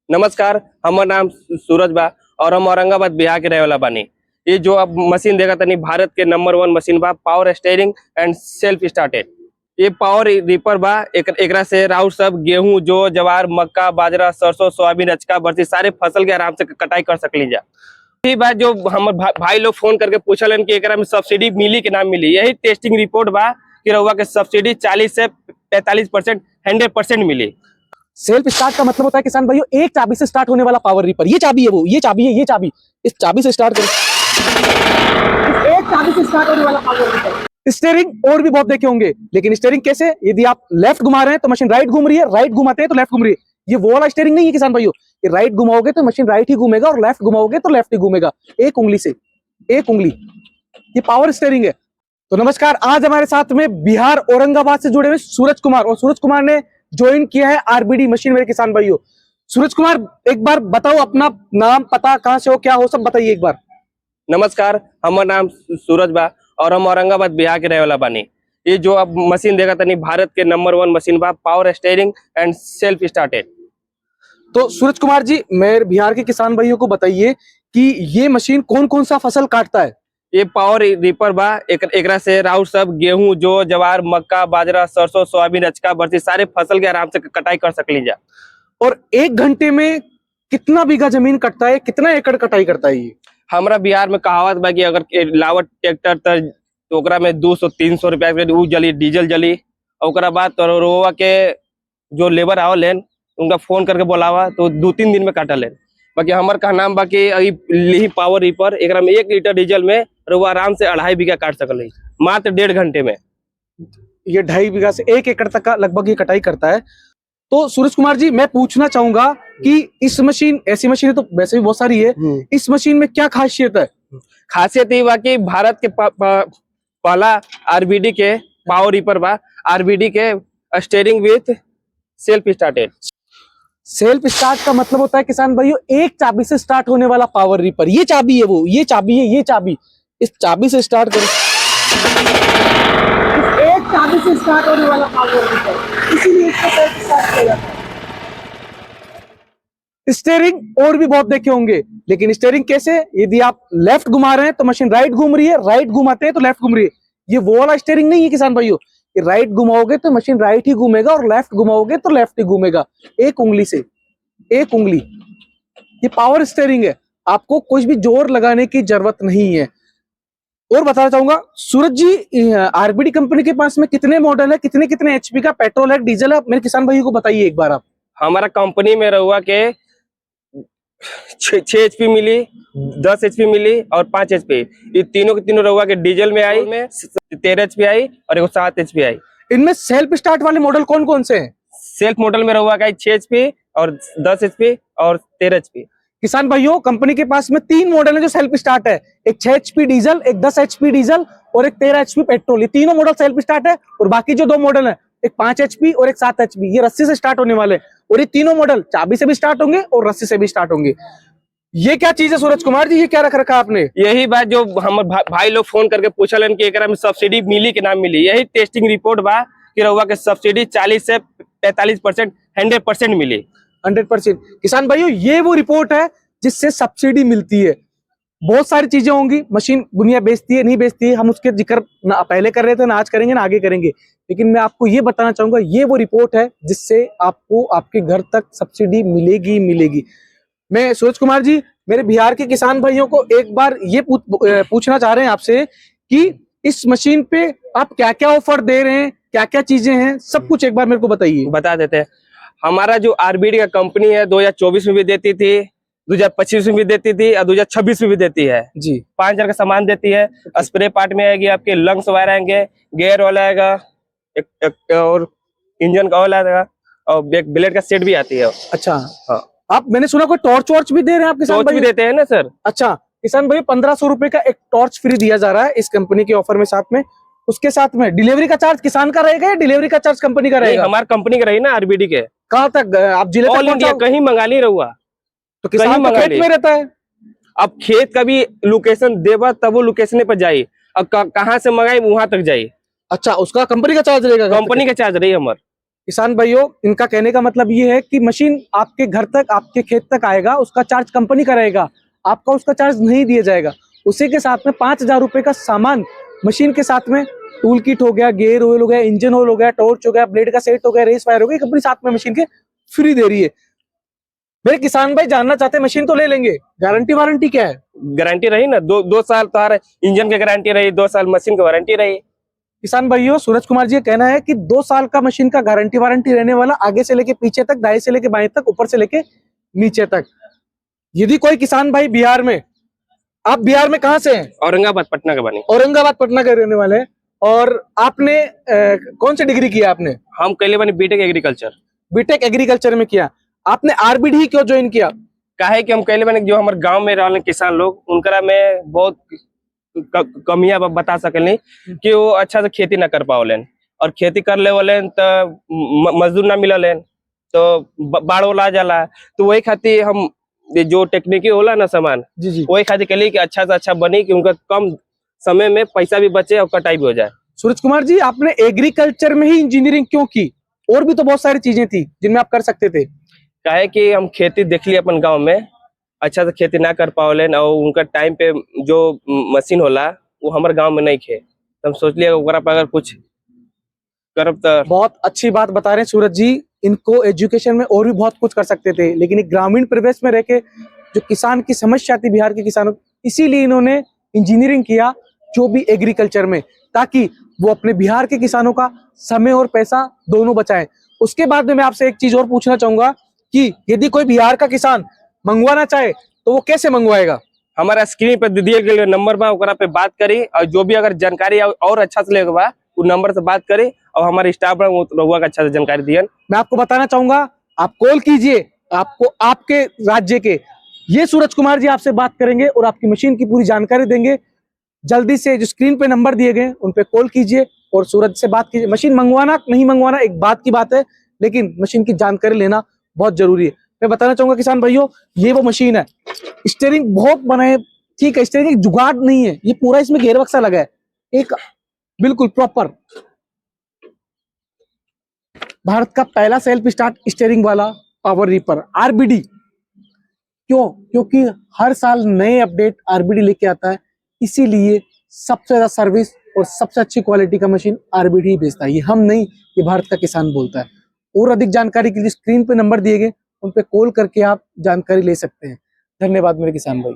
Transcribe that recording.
नमस्कार, हमार नाम सूरज बा और हम औरंगाबाद बिहार के रहे वाला बानी। ये जो अब मशीन देखा तनी भारत के नंबर 1 मशीन बा, power steering and self started. ये पावर रीपर बा। एकरा से राउर सब गेहूं, जौ, जवार, मक्का, बाजरा, सरसों, सोयाबीन, अचका, बरसी सारे फसल के आराम से कटाई कर सकली जा। यही बात जो हम भाई लोग फोन करके पूछलन कि एकरा में सब्सिडी मिली कि ना मिली। यही टेस्टिंग रिपोर्ट बा कि रउआ के सब्सिडी 40 से 45% 100% मिली। सेल्फ स्टार्ट का मतलब होता है किसान भाइयों, एक चाबी से स्टार्ट होने वाला पावर रीपर। ये चाबी है, वो ये चाबी है, ये चाबी, इस चाबी से स्टार्ट करें। एक चाबी से स्टार्ट होने वाला पावर रीपर। स्टीयरिंग और भी बहुत देखे होंगे, लेकिन स्टीयरिंग कैसे? यदि आप लेफ्ट घुमा रहे हैं तो मशीन राइट घूम रही है, राइट घुमाते हैं तो लेफ्ट घूम रही है। ये वो वाला स्टीयरिंग नहीं है किसान भाइयों। ये राइट घुमाओगे तो मशीन राइट ही घूमेगा और लेफ्ट घुमाओगे तो लेफ्ट ही घूमेगा, एक उंगली से, एक उंगली। ये पावर स्टीयरिंग है। तो नमस्कार, आज हमारे साथ में बिहार औरंगाबाद से जुड़े हुए सूरज कुमार, और सूरज कुमार ने ज्वाइन किया है आरबीडी मशीन। मेरे किसान भाइयों, सूरज कुमार एक बार बताओ अपना नाम, पता, कहां से हो, क्या हो, सब बताइए एक बार। नमस्कार, हमार नाम सूरज बा और हम औरंगाबाद बिहार के रहे वाला बानी। ये जो अब मशीन देखा तनी भारत के नंबर 1 मशीन बा, power steering and self started. तो सूरज कुमार जी, मेरे बिहार के किसान भाइयों को बताइए कि ये मशीन कौन कौन सा फसल काटता है। ये पावर रीपर बा। एकरा से राउर सब गेहूं, जौ, जवार, मक्का, बाजरा, सरसों, सोयाबीन, अचका, बरसी सारे फसल के आराम से कटाई कर सकली जा। और एक घंटे में कितना बीघा जमीन कटता है, कितना एकड़ कटाई करता है ये? हमरा बिहार में कहावत बा कि अगर लावत ट्रैक्टर तो ओकरा में 200-300 रुपया के ऊ जली, डीजल जली। और ओकरा बाद तो रोवा के जो लेबर आओ लेन, उनका फोन करके बोलावा तो 2-3 दिन में काटा लेन। बाकी हमार का नाम बाकी लिही पावर रीपर, एकरा में 1 लीटर डीजल में रोवा आराम से 2.5 बीघा काट सकल, मात्र 1.5 घंटे में। ये 2.5 बीघा से 1 एकड़ तक का लगभग ये कटाई करता है। तो सूरज कुमार जी, मैं पूछना चाहूंगा कि इस मशीन, ऐसी मशीनें तो वैसे भी बहुत सारी है, इस मशीन में क्या खासियत है? खासियत ये बा कि भारत के पहला आरबीडी के पावर रीपर बा। आरबीडी के steering with self started. Self start का मतलब होता है किसान भाइयों, एक चाबी से स्टार्ट होने वाला पावर रीपर। ये चाबी है, वो ये चाबी है, ये चाबी, इस चाबी से स्टार्ट करें। एक चाबी से स्टार्ट होने वाला पावर रीपर, इसीलिए इसको सेल्फ स्टार्ट किया जाता है। स्टीयरिंग और भी बहुत देखे होंगे, लेकिन स्टीयरिंग कैसे? यदि आप लेफ्ट घुमा रहे हैं तो मशीन राइट घूम रही है, राइट घुमाते हैं तो लेफ्ट घूम रही है। ये वो वाला स्टीयरिंग नहीं है किसान भाइयों। ये राइट घुमाओगे तो मशीन राइट ही घूमेगा और लेफ्ट घुमाओगे तो लेफ्ट ही घूमेगा, एक उंगली से, एक उंगली। ये पावर स्टीयरिंग है, आपको कुछ भी जोर लगाने की जरूरत नहीं है। और बताना चाहूंगा सूरज जी, आरबीडी कंपनी के पास में कितने मॉडल है, कितने कितने एचपी का पेट्रोल है, डीजल है, मेरे किसान भाइयों को बताइए एक बार आप। हमारा कंपनी में रहुआ के 6 एचपी मिली, 10 एचपी मिली और 5 एचपी। ये तीनों के तीनों रहुआ के डीजल में आई, में 13 एचपी आई और 7 एचपी आई। इनमें सेल्फ स्टार्ट वाले मॉडल कौन कौन से हैं? सेल्फ मॉडल में रहुआ का 6 एचपी और 10 एचपी और 13 एचपी। किसान भाइयों, कंपनी के पास में 3 मॉडल है जो सेल्फ स्टार्ट है, एक 6 एचपी डीजल, एक 10 एचपी डीजल और एक 13 एचपी पेट्रोल। ये तीनों मॉडल सेल्फ स्टार्ट है। और बाकी जो 2 मॉडल है, एक 5 एचपी और एक 7 एचपी, ये रस्सी से स्टार्ट होने वाले। और ये तीनों मॉडल चाबी से भी स्टार्ट होंगे और रस्सी से भी स्टार्ट होंगे। ये क्या चीज है सूरज कुमार जी, ये क्या रख रखा आपने? यही बात जो हम भाई लोग फोन करके पूछलन कि एकरा में सब्सिडी मिली कि ना मिली। यही टेस्टिंग रिपोर्ट बा कि रहुआ के सब्सिडी 40 से 45% 100% मिली। 100%। किसान भाइयों, ये वो रिपोर्ट है जिससे सब्सिडी मिलती है। बहुत सारी चीजें होंगी, मशीन दुनिया बेचती है, नहीं बेचती है, हम उसके जिक्र ना पहले कर रहे थे, ना आज करेंगे, ना आगे करेंगे। लेकिन मैं आपको ये बताना चाहूंगा, ये वो रिपोर्ट है जिससे आपको आपके घर तक सब्सिडी मिलेगी मिलेगी। मैं सूरज कुमार जी, मेरे बिहार के किसान भाइयों को एक बार ये पूछना चाह रहे हैं आपसे कि इस मशीन पे आप क्या क्या ऑफर दे रहे हैं, क्या क्या चीजें हैं, सब कुछ एक बार मेरे को बताइए। बता देते हैं। हमारा जो आरबीडी का कंपनी है 2024 में भी देती थी, 2025 में भी देती थी और 2026 में भी देती है जी। 5000 का सामान देती है। स्प्रे पार्ट में आएगी आपके लंग्स वायर आएंगे, गेयर ऑयल आएगा, और इंजन का ऑयल आएगा और एक ब्लेड का सेट भी आती है। अच्छा, हाँ। आप, मैंने सुना कोई टॉर्च वॉर्च भी दे रहे हैं आप किसान टॉर्च भी भाई? देते हैं ना सर। अच्छा, किसान भाई 1500 रुपए का एक टॉर्च फ्री दिया जा रहा है इस कंपनी के ऑफर में, साथ में उसके साथ में डिलीवरी का चार्ज किसान का रहेगा या डिलीवरी का चार्ज कंपनी का रहेगा? हमारी कंपनी का रही ना आरबीडी के। कहाँ तक आप जिले ऑल इंडिया कहीं मंगा नहीं रहुआ तो किसान तो खेत में रहता है। अब खेत का भी लोकेशन देवा तब वो लोकेशन पर जाये, अब कहाँ से मंगाई वहां तक जाये। अच्छा, उसका कंपनी का चार्ज रहेगा? कंपनी का चार्ज रही हमारे। किसान भाइयों, इनका कहने का मतलब ये है कि मशीन आपके घर तक, आपके खेत तक आएगा, उसका चार्ज कंपनी का रहेगा, आपका उसका चार्ज नहीं दिया जाएगा। उसी के साथ में 5,000 रुपए का सामान मशीन के साथ में, टूल किट हो गया, गेयर ऑयल हो गया, इंजन ऑयल हो गया, टॉर्च हो गया, ब्लेड का सेट हो गया, रेस वायर हो गया, कंपनी साथ में मशीन के फ्री दे रही है। मेरे किसान भाई जानना चाहते हैं मशीन तो ले लेंगे, गारंटी वारंटी क्या है? गारंटी रही ना, 2 साल तुम्हारे इंजन की गारंटी रही, 2 साल मशीन की वारंटी रही। किसान भाइयों, सूरज कुमार जी का कहना है कि 2 साल का मशीन का गारंटी वारंटी रहने वाला, आगे से लेके पीछे तक, दाएं से लेके बाएं तक, ऊपर से लेके नीचे तक। यदि कोई किसान भाई बिहार में, आप बिहार में कहाँ से हैं? औरंगाबाद पटना के बनी। औरंगाबाद पटना के रहने वाले हैं। और आपने कौन सी डिग्री किया आपने? हम कैले बनी बीटेक एग्रीकल्चर। बीटेक एग्रीकल्चर में किया। आपने आरबीडी क्यों ज्वाइन किया? काहे कि हम कैले बनी जो हमारे गांव में रहने किसान लोग, उनकरा में बहुत कमियां बता सकली कि वो अच्छा से खेती ना कर पावलेन, और खेती कर ले वाले तो मजदूर ना मिललेन, तो बाढ़ ला जाला। तो वही खातिर हम ये जो टेक्निकी होला ना सामान, जी जी। वही खातिर कहली कि अच्छा से अच्छा बनी, कि उनका कम समय में पैसा भी बचे और कटाई भी हो जाए। सूरज कुमार जी, आपने एग्रीकल्चर में ही इंजीनियरिंग क्यों की? और भी तो बहुत सारी चीजें थी जिनमें आप कर सकते थे। काहे कि हम खेती देख ली अपन गांव में, अच्छा से खेती ना कर पावलेन, और उनका टाइम पे जो मशीन होला वो हमारे गांव में नहीं थे, तो हम सोच लिया ओकरा पर अगर कुछ करब तो। बहुत अच्छी बात बता रहे हैं सूरज जी। इनको एजुकेशन में और भी बहुत कुछ कर सकते थे, लेकिन एक ग्रामीण परिवेश में रह के जो किसान की समस्या थी बिहार के किसानों, इसीलिए इन्होंने इंजीनियरिंग किया, जो भी एग्रीकल्चर में, ताकि वो अपने बिहार के किसानों का समय और पैसा दोनों बचाएं। उसके बाद में मैं आपसे एक चीज और पूछना चाहूंगा कि यदि कोई बिहार का किसान मंगवाना चाहे तो वो कैसे मंगवाएगा? हमारा स्क्रीन पर दिए गए नंबर बा, ओकरा पे बात करी, और जो भी अगर जानकारी और अच्छा से लेगा बा, वो नंबर से बात करी, और हमारे स्टाफ बा वो रहुआ का अच्छा से जानकारी दियन। मैं आपको बताना चाहूंगा, आप कॉल कीजिए, आपको आपके राज्य के ये सूरज कुमार जी आपसे बात करेंगे और आपकी मशीन की पूरी जानकारी देंगे। जल्दी से जो स्क्रीन पे नंबर दिए गए उन पे कॉल कीजिए और सूरज से बात कीजिए। मशीन मंगवाना नहीं मंगवाना एक बात की बात है, लेकिन मशीन की जानकारी लेना बहुत जरूरी है। मैं बताना चाहूंगा किसान भाइयों, ये वो मशीन है। स्टीयरिंग बहुत बनाए, ठीक है, स्टीयरिंग एक जुगाड़ नहीं है, ये पूरा इसमें गेयर बक्सा लगा है, एक बिल्कुल प्रॉपर भारत का पहला सेल्फ स्टार्ट स्टीयरिंग वाला पावर रीपर आरबीडी। क्यों? क्योंकि हर साल नए अपडेट आरबीडी लेके आता है, इसीलिए सबसे ज्यादा सर्विस और सबसे अच्छी क्वालिटी का मशीन आरबीडी ही बेचता है। ये हम नहीं, ये भारत का किसान बोलता है। और अधिक जानकारी के लिए स्क्रीन पे नंबर दिए गए, उन पे कॉल करके आप जानकारी ले सकते हैं। धन्यवाद मेरे किसान भाई।